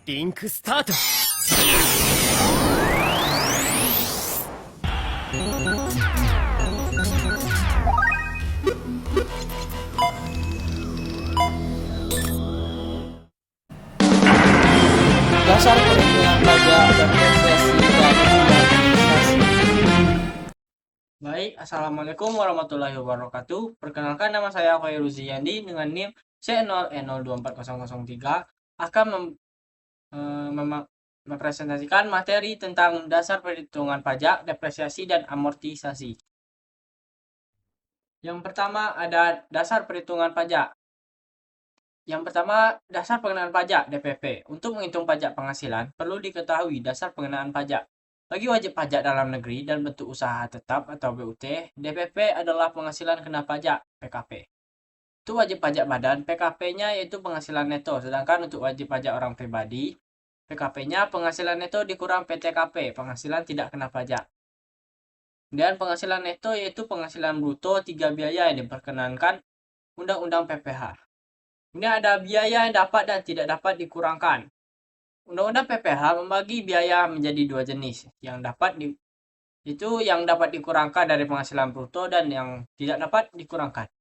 リンクスタート。 Dasar perhitungan pajak dan taksasi dan administrasi. Baik, Assalamualaikum warahmatullahi wabarakatuh. Perkenalkan, nama saya Khairuzi Yandi dengan NIM C0E024003 akan mempresentasikan materi tentang dasar perhitungan pajak, depresiasi, dan amortisasi. Yang pertama ada dasar perhitungan pajak. Yang pertama, dasar pengenaan pajak (DPP). Untuk menghitung pajak penghasilan, perlu diketahui dasar pengenaan pajak. Bagi wajib pajak dalam negeri dan bentuk usaha tetap atau BUT, DPP adalah penghasilan kena pajak (PKP). Untuk wajib pajak badan, PKP-nya yaitu penghasilan neto, sedangkan untuk wajib pajak orang pribadi, PKP-nya penghasilan neto dikurang PTKP, penghasilan tidak kena pajak. Kemudian penghasilan neto yaitu penghasilan bruto 3 biaya yang diperkenankan Undang-Undang PPH. Ini ada biaya yang dapat dan tidak dapat dikurangkan. Undang-Undang PPH membagi biaya menjadi dua jenis, yang dapat dikurangkan dari penghasilan bruto dan yang tidak dapat dikurangkan.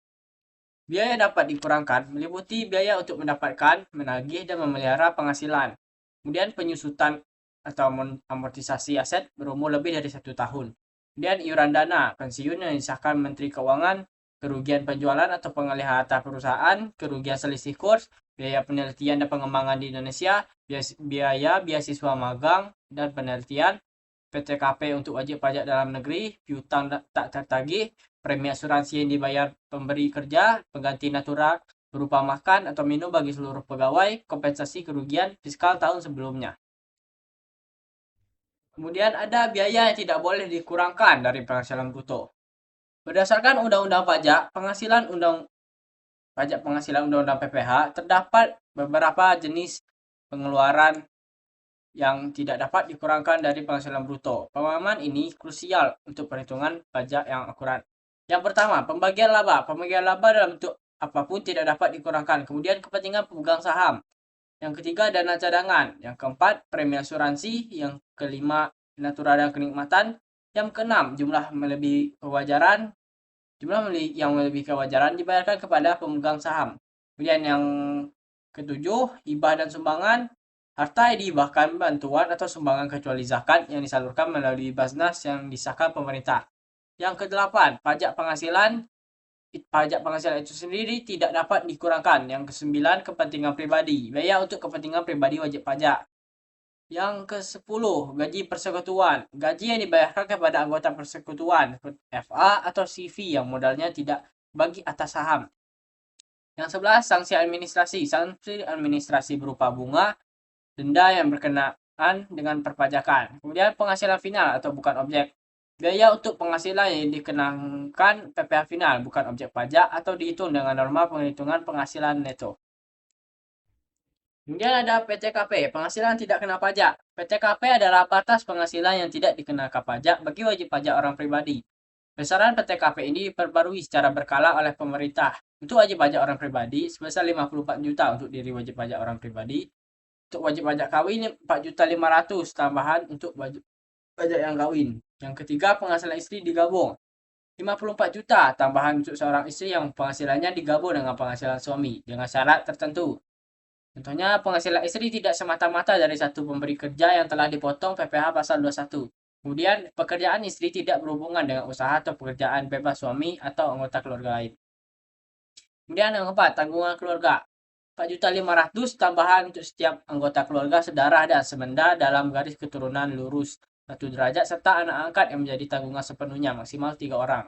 Biaya yang dapat dikurangkan meliputi biaya untuk mendapatkan, menagih, dan memelihara penghasilan. Kemudian penyusutan atau amortisasi aset berumur lebih dari 1 tahun. Kemudian iuran dana pensiun yang disahkan Menteri Keuangan, kerugian penjualan atau pengalihan harta perusahaan, kerugian selisih kurs, biaya penelitian dan pengembangan di Indonesia, biaya beasiswa magang dan penelitian, PTKP untuk wajib pajak dalam negeri, piutang tak tertagih, premi asuransi yang dibayar pemberi kerja, pengganti natural berupa makan atau minum bagi seluruh pegawai, kompensasi kerugian fiskal tahun sebelumnya. Kemudian ada biaya yang tidak boleh dikurangkan dari penghasilan bruto. Berdasarkan Undang-Undang Pajak, penghasilan Undang-Undang PPH, terdapat beberapa jenis pengeluaran yang tidak dapat dikurangkan dari penghasilan bruto. Pemahaman ini krusial untuk perhitungan pajak yang akurat. Yang pertama, pembagian laba. Pembagian laba dalam bentuk apapun tidak dapat dikurangkan. Kemudian kepentingan pemegang saham. Yang ketiga, dana cadangan. Yang keempat, premi asuransi. Yang kelima, natural dan kenikmatan. Yang keenam, jumlah yang melebihi kewajaran dibayarkan kepada pemegang saham. Kemudian yang ketujuh, hibah dan sumbangan. Harta yang dihibahkan, bantuan atau sumbangan kecuali zakat yang disalurkan melalui Basnas yang disahkan pemerintah. Yang kedelapan, pajak penghasilan. Pajak penghasilan itu sendiri tidak dapat dikurangkan. Yang kesembilan, kepentingan pribadi. Biaya untuk kepentingan pribadi wajib pajak. Yang ke-10, gaji persekutuan. Gaji yang dibayarkan kepada anggota persekutuan, FA atau CV yang modalnya tidak bagi atas saham. Yang 11, sanksi administrasi. Sanksi administrasi berupa bunga, denda yang berkenaan dengan perpajakan. Kemudian penghasilan final atau bukan objek. Biaya untuk penghasilan yang dikenakan PPh final, bukan objek pajak atau dihitung dengan norma penghitungan penghasilan neto. Kemudian ada PTKP, penghasilan tidak kena pajak. PTKP adalah batas penghasilan yang tidak dikenakan pajak bagi wajib pajak orang pribadi. Besaran PTKP ini diperbarui secara berkala oleh pemerintah. Untuk wajib pajak orang pribadi sebesar 54 juta untuk diri wajib pajak orang pribadi. Untuk wajib pajak kawin 4.500.000 tambahan untuk wajib pajak yang kawin. Yang ketiga, penghasilan istri digabung. 54 juta tambahan untuk seorang istri yang penghasilannya digabung dengan penghasilan suami dengan syarat tertentu. Contohnya, penghasilan istri tidak semata-mata dari satu pemberi kerja yang telah dipotong PPh pasal 21. Kemudian, pekerjaan istri tidak berhubungan dengan usaha atau pekerjaan bebas suami atau anggota keluarga lain. Kemudian yang keempat, tanggungan keluarga. 4.500.000 tambahan untuk setiap anggota keluarga sedarah dan semenda dalam garis keturunan lurus 1 derajat serta anak angkat yang menjadi tanggungan sepenuhnya maksimal 3 orang.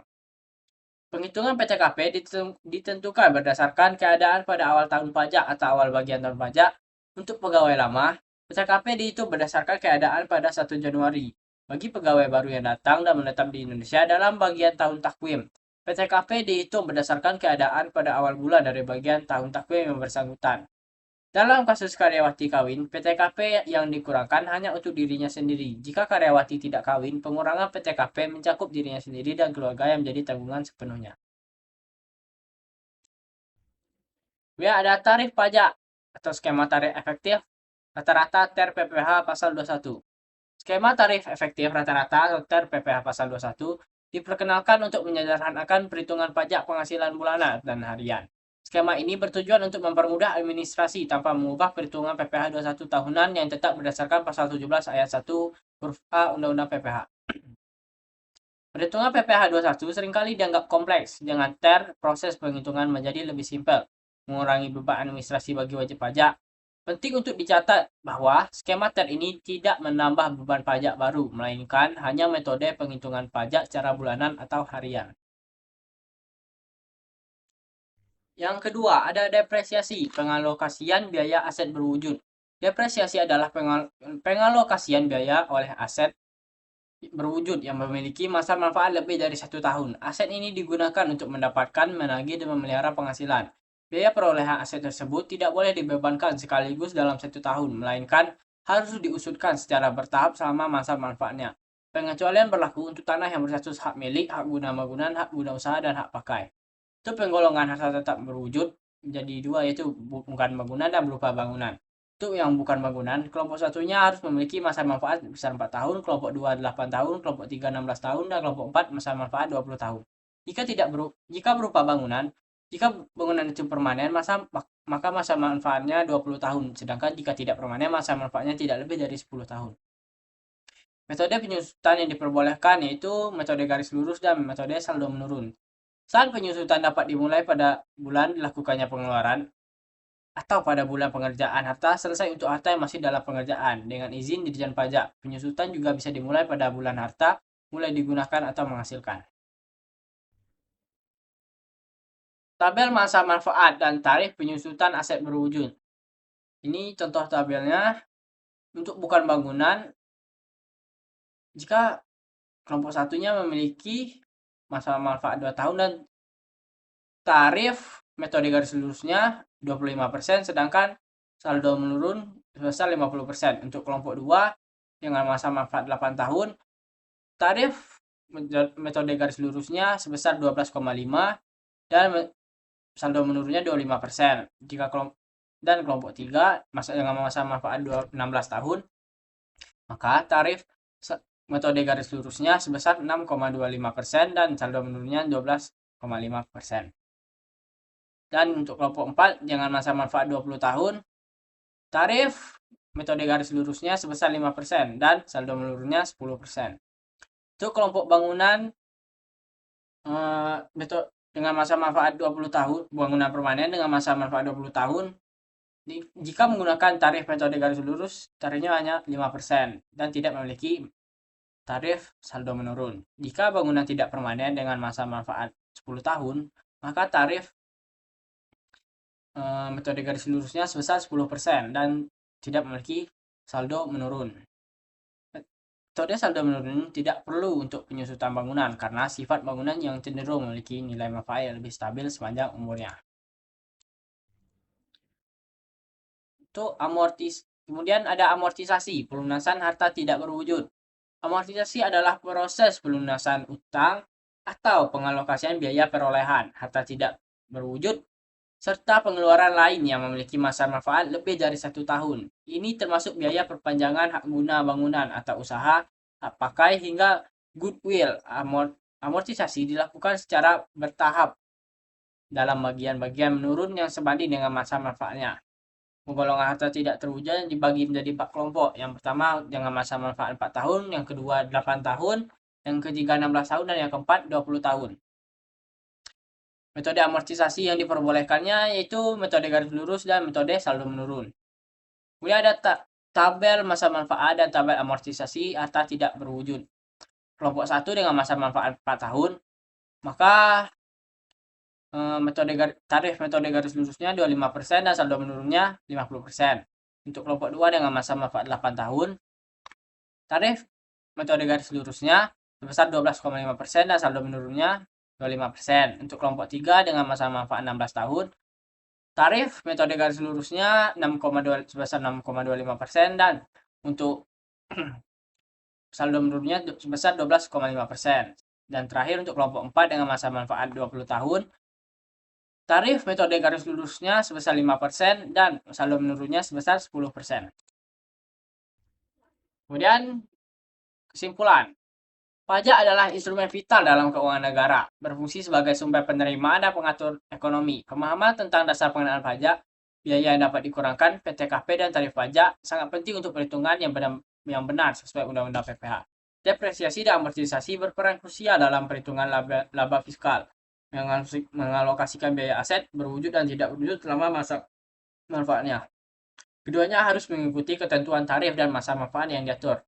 Penghitungan PTKP ditentukan berdasarkan keadaan pada awal tahun pajak atau awal bagian tahun pajak. Untuk pegawai lama, PTKP dihitung berdasarkan keadaan pada 1 Januari. Bagi pegawai baru yang datang dan menetap di Indonesia dalam bagian tahun takwim, PTKP dihitung berdasarkan keadaan pada awal bulan dari bagian tahun takwim yang bersangkutan. Dalam kasus karyawati kawin, PTKP yang dikurangkan hanya untuk dirinya sendiri. Jika karyawati tidak kawin, pengurangan PTKP mencakup dirinya sendiri dan keluarga yang menjadi tanggungan sepenuhnya. Ada tarif pajak atau skema tarif efektif. Rata-rata TER PPh pasal 21. Skema tarif efektif rata-rata atau TER PPh pasal 21 diperkenalkan untuk menyederhanakan perhitungan pajak penghasilan bulanan dan harian. Skema ini bertujuan untuk mempermudah administrasi tanpa mengubah perhitungan PPh 21 tahunan yang tetap berdasarkan pasal 17 ayat 1 huruf A Undang-Undang PPh. Perhitungan PPh 21 seringkali dianggap kompleks. Dengan TER, proses penghitungan menjadi lebih simpel, mengurangi beban administrasi bagi wajib pajak. Penting untuk dicatat bahwa skema TER ini tidak menambah beban pajak baru, melainkan hanya metode penghitungan pajak secara bulanan atau harian. Yang kedua, ada depresiasi, pengalokasian biaya aset berwujud. Depresiasi adalah pengalokasian biaya oleh aset berwujud yang memiliki masa manfaat lebih dari 1 tahun. Aset ini digunakan untuk mendapatkan, menagih, dan memelihara penghasilan. Biaya perolehan aset tersebut tidak boleh dibebankan sekaligus dalam 1 tahun, melainkan harus diusutkan secara bertahap selama masa manfaatnya. Pengecualian berlaku untuk tanah yang berstatus hak milik, hak guna bangunan, hak guna usaha, dan hak pakai. Itu penggolongan harta tetap berwujud menjadi dua, yaitu bukan bangunan dan berupa bangunan. Untuk yang bukan bangunan, kelompok satunya harus memiliki masa manfaat besar 4 tahun, kelompok 2 8 tahun, kelompok 3 16 tahun, dan kelompok 4 masa manfaat 20 tahun. Jika berupa bangunan, jika bangunan itu permanen, maka masa manfaatnya 20 tahun, sedangkan jika tidak permanen, masa manfaatnya tidak lebih dari 10 tahun. Metode penyusutan yang diperbolehkan yaitu metode garis lurus dan metode saldo menurun. Saat penyusutan dapat dimulai pada bulan dilakukannya pengeluaran atau pada bulan pengerjaan harta selesai untuk harta yang masih dalam pengerjaan dengan izin Ditjen Pajak. Penyusutan juga bisa dimulai pada bulan harta mulai digunakan atau menghasilkan. Tabel masa manfaat dan tarif penyusutan aset berwujud. Ini contoh tabelnya. Untuk bukan bangunan, jika kelompok satunya memiliki masa manfaat 2 tahun dan tarif metode garis lurusnya 25%, sedangkan saldo menurun sebesar 50%. Untuk kelompok 2 dengan masa manfaat 8 tahun, tarif metode garis lurusnya sebesar 12,5 dan saldo menurunnya 25%. Dan kelompok 3 dengan masa manfaat 16 tahun, maka tarif metode garis lurusnya sebesar 6,25% dan saldo menurunnya 12,5%. Dan untuk kelompok 4 dengan masa manfaat 20 tahun, tarif metode garis lurusnya sebesar 5% dan saldo menurunnya 10%. Untuk kelompok bangunan dengan masa manfaat 20 tahun, bangunan permanen dengan masa manfaat 20 tahun, jika menggunakan tarif metode garis lurus, tarifnya hanya 5% dan tidak memiliki tarif saldo menurun. Jika bangunan tidak permanen dengan masa manfaat 10 tahun, maka tarif metode garis lurusnya sebesar 10% dan tidak memiliki saldo menurun. Metode saldo menurun tidak perlu untuk penyusutan bangunan karena sifat bangunan yang cenderung memiliki nilai manfaat yang lebih stabil sepanjang umurnya. Kemudian ada amortisasi, pelunasan harta tidak berwujud. Amortisasi adalah proses pelunasan utang atau pengalokasian biaya perolehan harta tidak berwujud serta pengeluaran lain yang memiliki masa manfaat lebih dari 1 tahun. Ini termasuk biaya perpanjangan hak guna bangunan atau usaha, hak pakai hingga goodwill. Amortisasi dilakukan secara bertahap dalam bagian-bagian menurun yang sebanding dengan masa manfaatnya. Penggolongan harta tidak terwujud dibagi menjadi 4 kelompok. Yang pertama dengan masa manfaat 4 tahun, yang kedua 8 tahun, yang ketiga 16 tahun, dan yang keempat 20 tahun. Metode amortisasi yang diperbolehkannya yaitu metode garis lurus dan metode saldo menurun. Kemudian ada tabel masa manfaat dan tabel amortisasi harta tidak berwujud. Kelompok 1 dengan masa manfaat 4 tahun, maka tarif metode garis lurusnya 25% dan saldo menurunnya 50%. Untuk kelompok 2 dengan masa manfaat 8 tahun, tarif metode garis lurusnya sebesar 12,5% dan saldo menurunnya 25%. Untuk kelompok 3 dengan masa manfaat 16 tahun, tarif metode garis lurusnya sebesar 6,25% dan untuk saldo menurunnya sebesar 12,5%. Dan terakhir untuk kelompok 4 dengan masa manfaat 20 tahun, tarif metode garis lurusnya sebesar 5% dan saldo menurunnya sebesar 10%. Kemudian kesimpulan. Pajak adalah instrumen vital dalam keuangan negara, berfungsi sebagai sumber penerimaan dan pengatur ekonomi. Pemahaman tentang dasar pengenaan pajak, biaya yang dapat dikurangkan, PTKP dan tarif pajak sangat penting untuk perhitungan yang benar sesuai Undang-Undang PPh. Depresiasi dan amortisasi berperan krusial dalam perhitungan laba fiskal, mengalokasikan biaya aset berwujud dan tidak berwujud selama masa manfaatnya. Keduanya harus mengikuti ketentuan tarif dan masa manfaat yang diatur.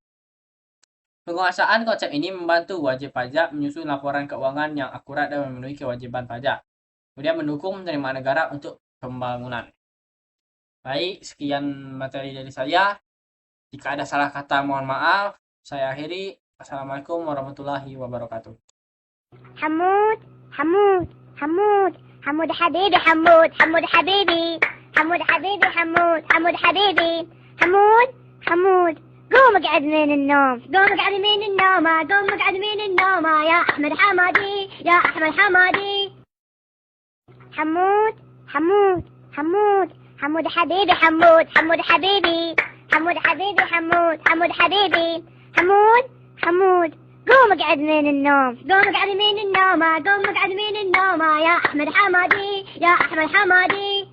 Penguasaan konsep ini membantu wajib pajak menyusun laporan keuangan yang akurat dan memenuhi kewajiban pajak. Kemudian mendukung penerimaan negara untuk pembangunan. Baik, sekian materi dari saya. Jika ada salah kata, mohon maaf. Saya akhiri. Assalamualaikum warahmatullahi wabarakatuh. حمود حمود حمود حمود حبيبي حمود حمود حبيبي حمود حبيبي حمود حمود حبيبي حمود حمود قوم اقعد من النوم قوم اقعد من النوم قوم اقعد من النوم يا احمد حمادي يا احمد حمادي حمود حمود حمود حمود حبيبي حمود حمود حبيبي حمود حبيبي حمود حمود حبيبي حمود حمود قوم اقعد من النوم قوم اقعد من النوم قوم اقعد من النوم يا احمد حمادي يا احمد حمادي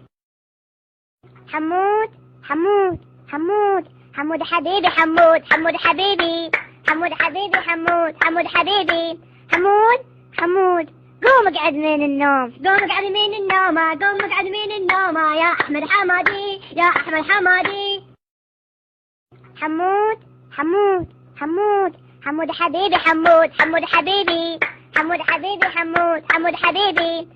حمود حمود حمود حمود حبيبي حمود حمود حبيبي حمود حبيبي حمود حمود حبيبي حمود حمود قوم اقعد من النوم قوم اقعد من النوم قوم اقعد من النوم يا احمد حمادي يا احمد حمادي حمود حمود حمود حمود حبيبي حمود حمود حبيبي حمود حبيبي حمود حمود حبيبي